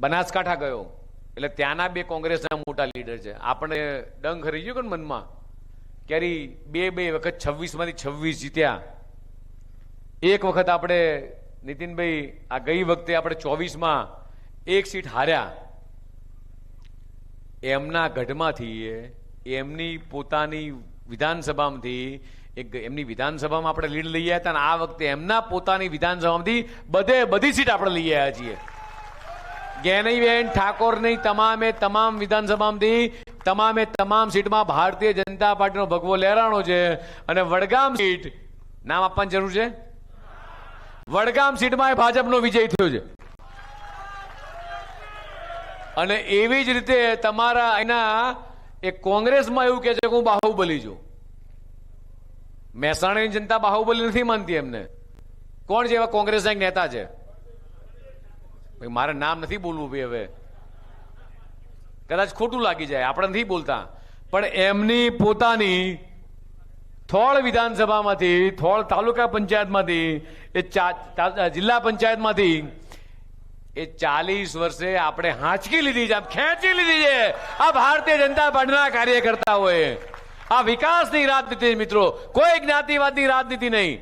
બનાસકાંઠા ગયો એટલે ત્યાંના બે કોંગ્રેસના મોટા લીડર છે. આપણે ડંગ ખરી ગયો કે મનમાં ક્યારે બે વખત 26માંથી 26 જીત્યા. એક વખત આપણે નીતિનભાઈ આ ગઈ વખતે આપણે 24માં એક સીટ હાર્યા. એમના ગઢમાંથી એમની પોતાની વિધાનસભામાંથી એમની વિધાનસભામાં આપણે લીડ લઈ આવ્યા હતા અને આ વખતે એમના પોતાની વિધાનસભામાંથી બધી સીટ આપણે લઈ આવ્યા છીએ. જ્ઞાનીબેન ઠાકોરની તમામ વિધાનસભામાંથી તમામ સીટમાં ભારતીય જનતા પાર્ટીનો ભગવો લહેરાણો છે. અને વડગામ સીટ નામ આપવાની જરૂર છે. વડગામ સીટમાં ભાજપનો વિજય થયો છે. અને એવી જ રીતે તમારા અહીંના એક કોંગ્રેસમાં એવું કે છે કે હું બાહુબલી છું. મહેસાણાની જનતા બાહુબલી નથી માનતી એમને. કોણ છે એવા કોંગ્રેસના એક નેતા છે, મારે નામ નથી બોલવું ભાઈ, હવે કદાચ ખોટું લાગી જાય, આપણે નથી બોલતા, પણ એમની પોતાની થોળ વિધાનસભામાંથી, થોળ તાલુકા પંચાયતમાંથી, એ જિલ્લા પંચાયતમાંથી એ 40 વર્ષે આપણે હાંચકી લીધી છે, ખેંચી લીધી છે આ ભારતીય જનતા પાર્ટીના કાર્યકર્તાઓએ. આ વિકાસની રાજનીતિ મિત્રો, કોઈ જ્ઞાતિવાદની રાજનીતિ નહીં.